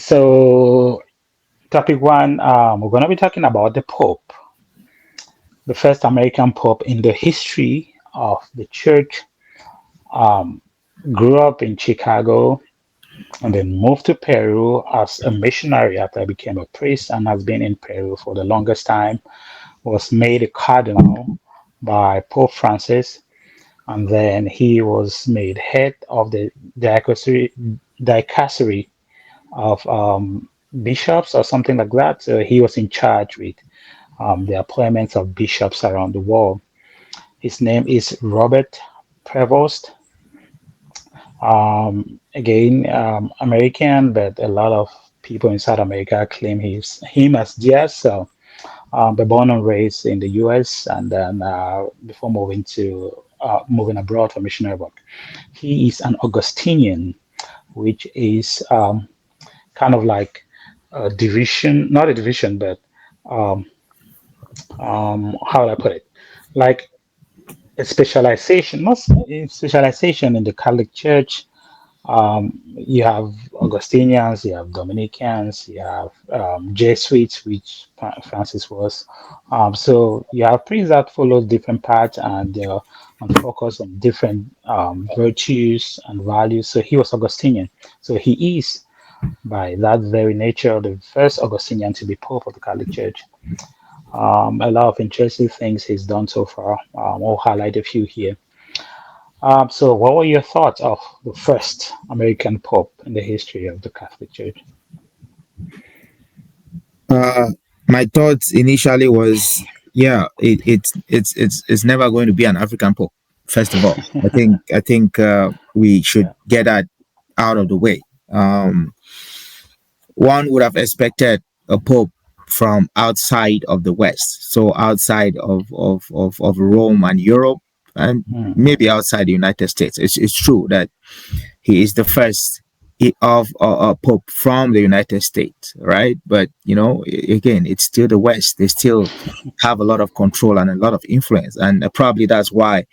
So, topic one, we're going to be talking about the Pope, the first American Pope in the history of the church. Um, Grew up in Chicago and then moved to Peru as a missionary after I became a priest and has been in Peru for the longest time. Was made a cardinal by Pope Francis, and then he was made head of the dicastery of bishops or something like that. So he was in charge with the appointments of bishops around the world. His name is Robert Prevost. Again, American, but a lot of people in South America claim him as theirs. So, but born and raised in the U.S. and then before moving abroad for missionary work, he is an Augustinian, which is kind of like a division, not a division, but um, how would I put it? Like a specialization, not a specialization in the Catholic Church. You have Augustinians, you have Dominicans, you have Jesuits, which Francis was. So you have priests that follow different paths and they're on focus on different virtues and values. So he was Augustinian. So he is, by that very nature, the first Augustinian to be Pope of the Catholic Church. A lot of interesting things he's done so far. I'll highlight a few here. So, what were your thoughts of the first American Pope in the history of the Catholic Church? Uh, my thoughts initially was, yeah, it's never going to be an African Pope. First of all, I think we should Yeah. get that out of the way. One would have expected a Pope from outside of the West, so outside of Rome and Europe, and Mm, maybe outside the United States. It's true that he is the first of a Pope from the United States, right? But again, it's still the West. They still have a lot of control and a lot of influence, and probably that's why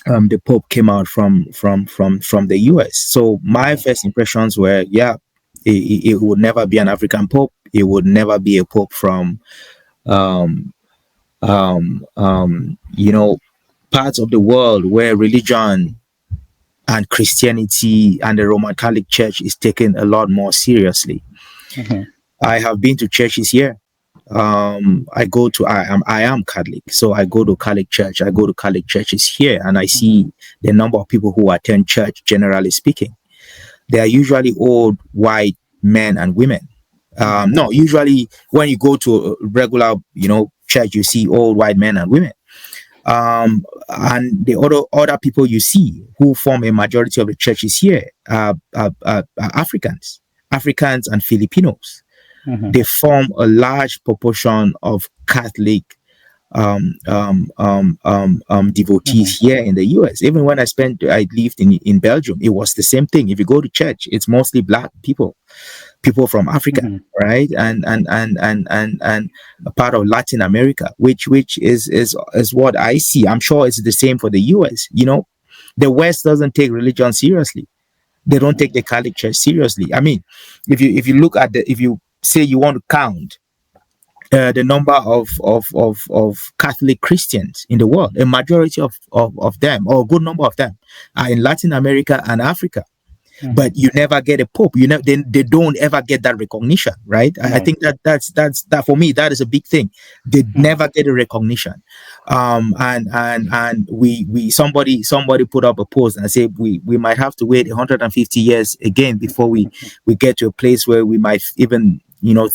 the Pope came out from the US. So my yeah. first impressions were, yeah, it would never be an African Pope. It would never be a Pope from um, you know, parts of the world where religion and Christianity and the Roman Catholic Church is taken a lot more seriously. Hmm. I have been to churches here. I am Catholic, so I go to Catholic church. I go to Catholic churches here, and I Hmm. see the number of people who attend church. Generally speaking, they are usually old white men and women. Hmm. No, usually when you go to a regular, church, you see old white men and women. And the other people you see who form a majority of the churches here are Africans and Filipinos. Hmm. They form a large proportion of Catholic Hmm. devotees here in the US. Even when I lived in Belgium, it was the same thing. If you go to church, it's mostly black people from Africa, Hmm. right? And a part of Latin America, which is what I see. I'm sure it's the same for the US. The West doesn't take religion seriously. They don't take the Catholic Church seriously. I mean, if you look at if you say you want to count the number of Catholic Christians in the world, a majority of them, or a good number of them, are in Latin America and Africa. Hmm. But you never get a pope. They don't ever get that recognition, right? I Right. think that for me, that is a big thing. They Hmm. never get a recognition. And we somebody put up a post and said we might have to wait 150 years again before we get to a place where we might even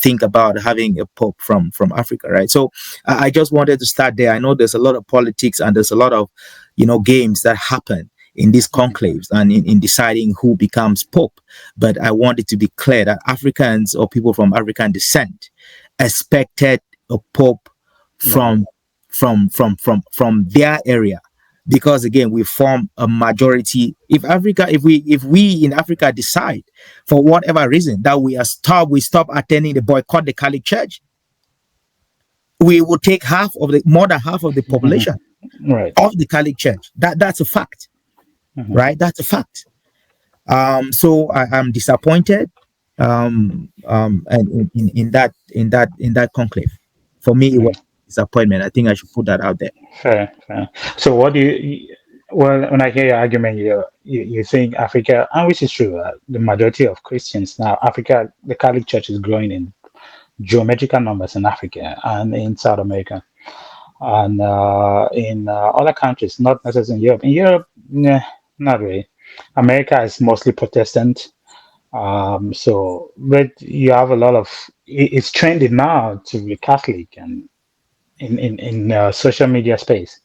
think about having a pope from Africa, right? So I just wanted to start there. I know there's a lot of politics and there's a lot of games that happen in these Hmm. conclaves and in deciding who becomes pope. But I want it to be clear that Africans or people from African descent expected a pope Right. from from their area, because again we form a majority. If we in Africa decide for whatever reason that we stop attending the boycott the Catholic Church, we will take more than half of the Hmm. population Right. of the Catholic Church. That's a fact, Hmm. right? That's a fact. So I'm disappointed. and in that conclave. For me, it was Mm, a disappointment. I think I should put that out there. fair, fair. So what do well, when I hear your argument, you think Africa, and which is true, the majority of Christians now, Africa, the Catholic Church is growing in geometrical numbers in Africa and in South America and in other countries, not necessarily in Europe. In Europe, nah, not really. America is mostly Protestant. So, but you have a lot of, it's trending now to be Catholic and in social media space.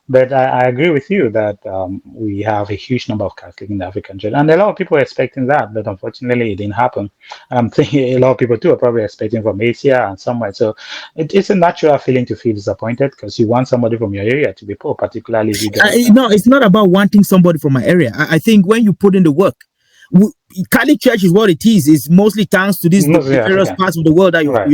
But I agree with you that we have a huge number of Catholics in the African church, and a lot of people are expecting that, but unfortunately, it didn't happen. I'm thinking a lot of people too are probably expecting from Asia and somewhere. So it's a natural feeling to feel disappointed because you want somebody from your area to be pope, particularly if you guys are No, it's not about wanting somebody from my area. I think when you put in the work, w- Catholic Church is what it is. It's mostly thanks to these mostly the various African, parts of the world that right?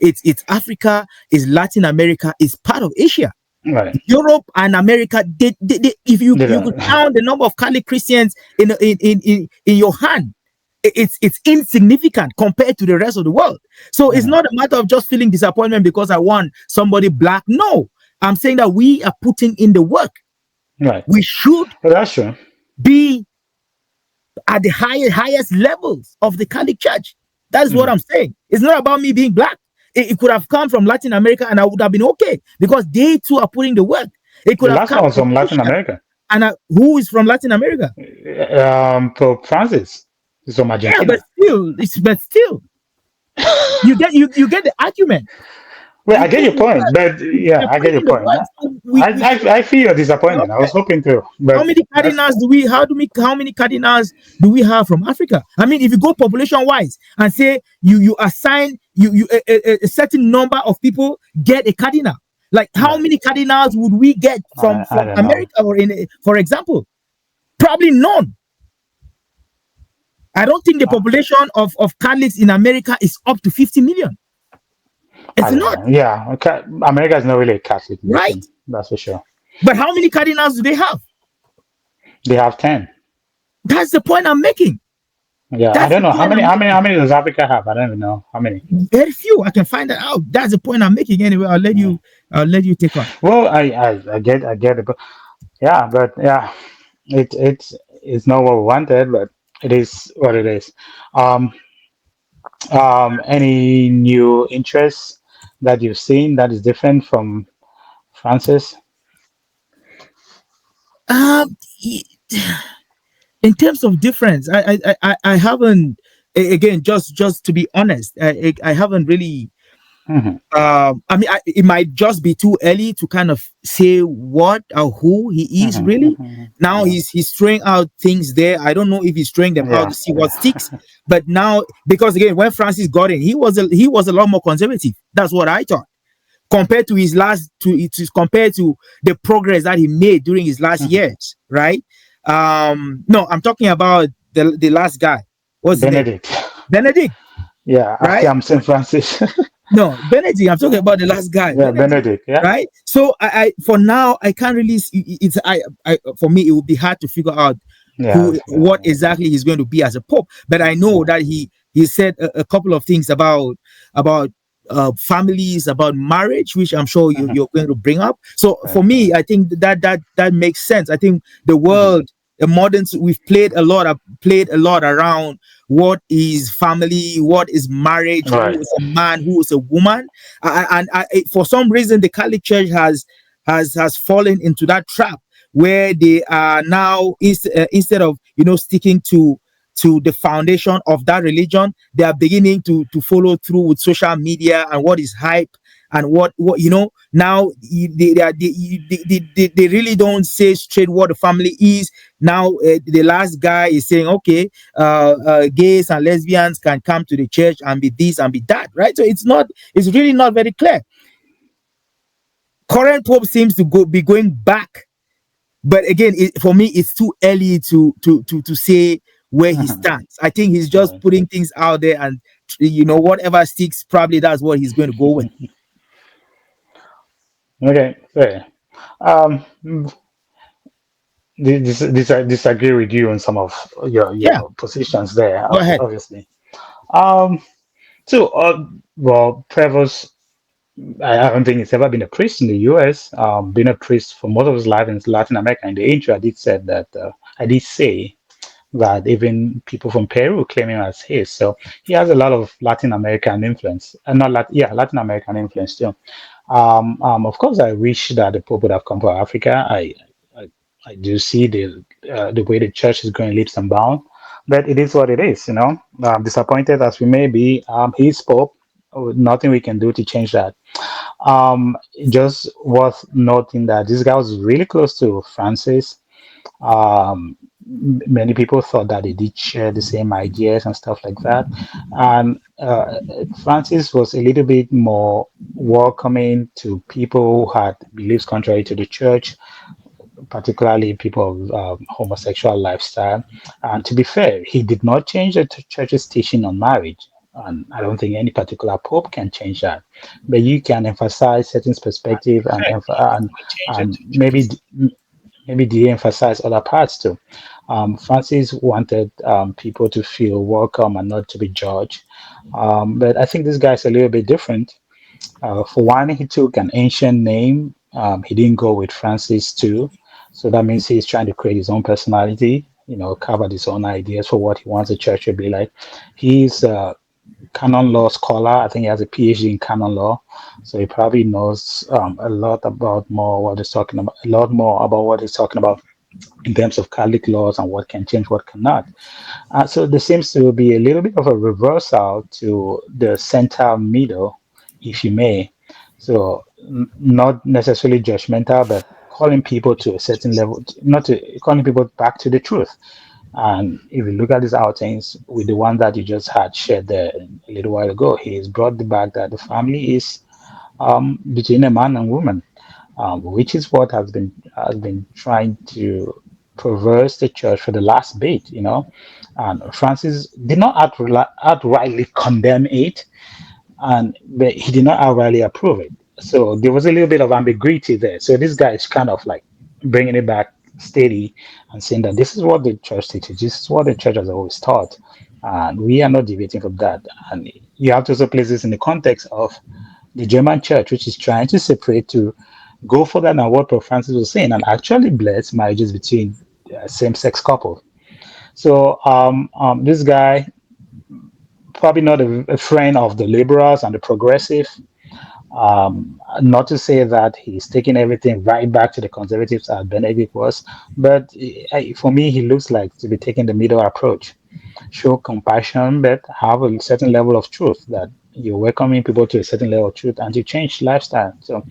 it's Africa, it's Latin America, it's part of Asia. Right. Europe and America, if They you could don't- count the number of Catholic Christians in your hand, it's insignificant compared to the rest of the world. So it's Mhm. not a matter of just feeling disappointment because I want somebody black. No, I'm saying that we are putting in the work. Right. We should But that's true. be at the highest levels of the Catholic Church. That is what Mhm. I'm saying. It's not about me being black. It could have come from Latin America and I would have been okay because they too are putting the work. It could The have last come one was from from Latin Asia. America. And who is from Latin America? Pope Francis is from Yeah, but Argentina. still, you get the argument. Well, We I get put your in the point, work. but We're yeah, I get putting your in the point. work. So we should I feel your be disappointment. I okay. was hoping to, How but many that's cardinals do we how many cardinals do we have from Africa? I mean, if you go population wise and say you assign a certain number of people get a cardinal, like how right. many cardinals would we get I from don't know. America or in for example? Probably none. I don't think the I, population of Catholics in America is up to 50 million. I It's don't not, know. Yeah, okay. America is not really a Catholic right? nation. That's for sure. But how many cardinals do they have? They have 10. That's the point I'm making. Yeah, I That's don't the know point I'm how making. many does Africa have? I don't even know how many. Very few. I can find that out. That's the point I'm making. Anyway, Yeah. I'll let you take on. Well, I get it, but yeah, it's not what we wanted, but it is what it is. Um, any new interests that you've seen that is different from Francis? Um, in terms of difference, I haven't. Again, just to be honest, I haven't really. Hmm. I mean, it might just be too early to kind of say what or who he is Hmm. really. Hmm. Now Yeah, he's throwing out things there. I don't know if he's throwing them out yeah, to see what yeah. sticks. But now, because again, when Francis got in, he was a lot more conservative. That's what I thought compared to his last to it is compared to the progress that he made during his last Hmm. years, right? No, I'm talking about the last guy. What's his name? Benedict. Benedict, Yeah, right? actually, I'm Saint Francis. No, Benedict. I'm talking about the last guy, Yeah, Benedict, Benedict. Yeah, right? So I for now I can't really. It's I for me it would be hard to figure out yeah, what exactly he's going to be as a pope. But I know yeah. that he said a couple of things about families, about marriage, which I'm sure Hmm. you're going to bring up. So Right, for me, right. I think that makes sense. I think the Hmm. world, the modern, we've played a lot around what is family, what is marriage, who Right. is a man, who is a woman, for some reason the Catholic Church has fallen into that trap where they are now instead of sticking to the foundation of that religion, they are beginning to follow through with social media and what is hype and what now they really don't say straight what the family is. Now the last guy is saying, okay, gays and lesbians can come to the church and be this and be that, right? So it's really not very clear. Current pope seems to be going back, but again, for me, it's too early to say where he Hmm. stands. I think he's just Right. putting things out there, and whatever sticks, probably that's what he's going to go with. Okay, fair. Um, disagree with you on some of Yeah, your positions there, go ahead. obviously. Um, so, well, Prevost, I don't think he's ever been a priest in the U.S. Been a priest for most of his life in Latin America. In the intro, I did say that even people from Peru claim him as his. So he has a lot of Latin American influence, and not Latin American influence too. Of course, I wish that the Pope would have come for Africa. I, I do see the way the church is going leaps and bounds, but it is what it is. Disappointed as we may be, he's Pope. Nothing we can do to change that. Just worth noting that this guy was really close to Francis. Many people thought that they did share the same ideas and stuff like that. And Francis was a little bit more welcoming to people who had beliefs contrary to the church, particularly people of homosexual lifestyle. And to be fair, he did not change the church's teaching on marriage. And I don't think any particular pope can change that. But you can emphasize certain perspective and maybe de-emphasize other parts too. Francis wanted people to feel welcome and not to be judged. But I think this guy's a little bit different. For one, he took an ancient name. He didn't go with Francis too. So that means he's trying to create his own personality, carve out his own ideas for what he wants the church to be like. He's a canon law scholar. I think he has a PhD in canon law. So he probably knows a lot more about what he's talking about in terms of Catholic laws and what can change, what cannot. So there seems to be a little bit of a reversal to the center middle, if you may. So not necessarily judgmental, but calling people to a certain level, not to calling people back to the truth. And if you look at his outings with the one that you just had shared there a little while ago, he's brought the back that the family is between a man and woman, which is what has been trying to perverse the church for the last bit. And Francis did not outrightly condemn it, and but he did not outrightly approve it. So there was a little bit of ambiguity there. So this guy is kind of like bringing it back steady and saying that this is what the church teaches, this is what the church has always taught, and we are not deviating from that. And you have to also place this in the context of the German church, which is trying to separate to go further than what Pope Francis was saying and actually bless marriages between same-sex couples. So this guy probably not a friend of the liberals and the progressive. Not to say that he's taking everything right back to the conservatives as Benedict was, but for me, he looks like to be taking the middle approach. Show compassion, but have a certain level of truth that you're welcoming people to a certain level of truth and to change lifestyle. So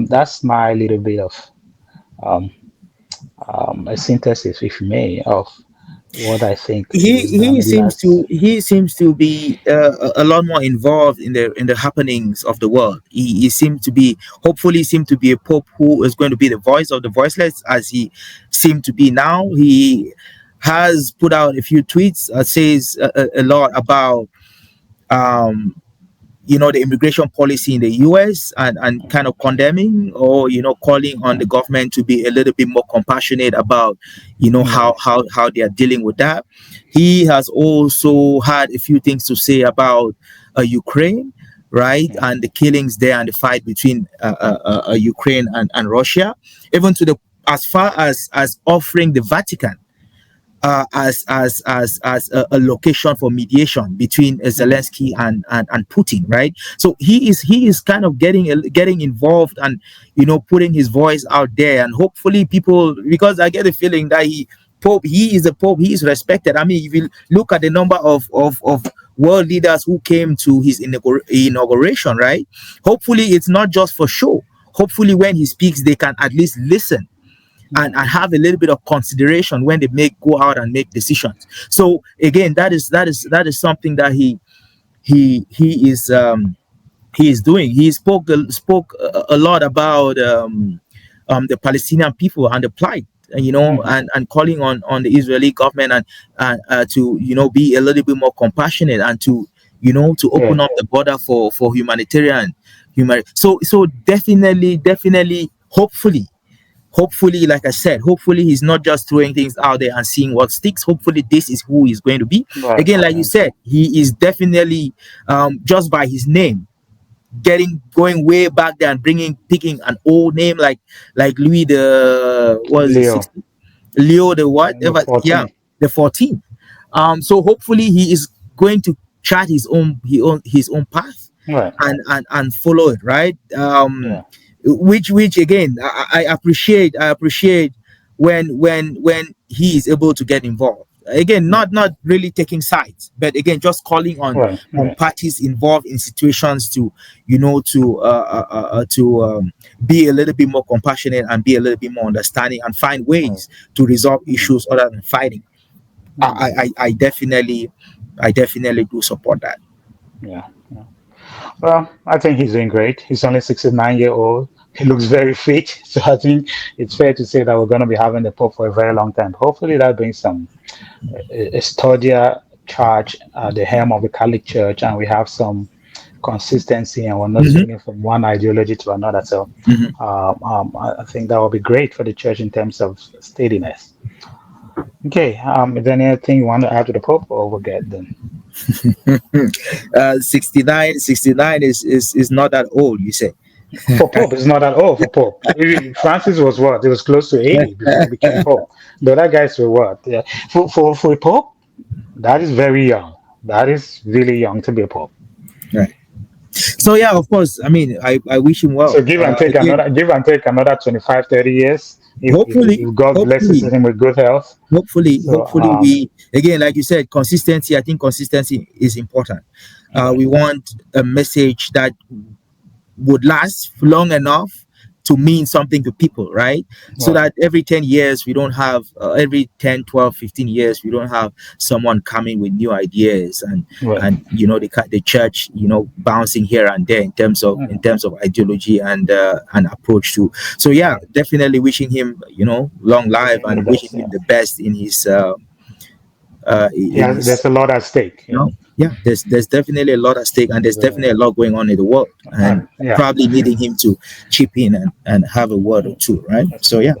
that's my little bit of um, a synthesis, if you may, of what I think he this he middle seems has. to he seems to be a lot more involved in the happenings of the world. He seemed to be, hopefully seemed to be a pope who is going to be the voice of the voiceless, as he seemed to be now. He has put out a few tweets, says a lot about um the immigration policy in the US, and kind of condemning, or calling on the government to be a little bit more compassionate about how Yes. they are dealing with that. He has also had a few things to say about Ukraine, right, Yeah. and the killings there, and the fight between Ukraine and Russia, even to the as far as offering the Vatican as a location for mediation between Mhm. Zelensky and Putin, right? So he is kind of getting involved, and putting his voice out there, and hopefully people, because I get the feeling that he is a pope, he is respected. I mean, if you look at the number of world leaders who came to his inauguration, right? Hopefully it's not just for show. Hopefully when he speaks, they can at least listen and have a little bit of consideration when they go out and make decisions. So again, that is something that he is doing. He spoke a lot about the Palestinian people and the plight, Mhm. and calling on the Israeli government, and to be a little bit more compassionate, and to open Yeah. up the border for human. So definitely, hopefully, hopefully, like I said, hopefully he's not just throwing things out there and seeing what sticks. Hopefully this is who he's going to be. Right. Again, like you Right. said, he is definitely, just by his name, going way back there and picking an old name like Louis the, what is it, Leo, 60, Leo the what, the yeah, 14th. the 14th. So hopefully he is going to chart his own path, Right. and follow it, right? Yeah. Which again, I appreciate when he is able to get involved. Again, Yeah. not really taking sides, but again, just calling Right. on Right. parties involved in situations to, be a little bit more compassionate and be a little bit more understanding and find Right. ways to resolve Mm, issues other than fighting. mm, I definitely do support that. yeah. Yeah. Well, I think he's doing great. He's only 69-year-old. He looks very fit. So I think it's fair to say that we're going to be having the Pope for a very long time. Hopefully that brings some a sturdier church at the helm of the Catholic Church, and we have some consistency, and we're not Hmm. swinging from one ideology to another. So Hmm. I think that will be great for the church in terms of steadiness. Okay, is there anything you want to add to the Pope, or we'll get then? 69 is not that old, you say. For Pope, it's not at all for Pope. Francis was what? He was close to 80 before he became Pope. The other guys were what? Yeah. For a Pope, that is very young. That is really young to be a Pope. Right. So yeah, of course, I mean, I wish him well, So again. give and take another 25, 30 years Hopefully, if God blesses hopefully, him with good health. So hopefully, we, again, like you said, consistency. I think consistency is important. right, We want a message that would last long enough to mean something to people, right? So right, that every 10 years we don't have, every 10, 12, 15 years we don't have someone coming with new ideas, right. and the church, bouncing here and there in terms of Mhm. ideology and approach to. So yeah, Right. definitely wishing him, long life, Wishing him the and wishing best. him Yeah. the best in his Yeah, there's a lot at stake. Yeah. yeah, there's definitely a lot at stake, and there's The, definitely a lot going on in the world, and and yeah. probably needing him to chip in and have a word or two, right? So yeah.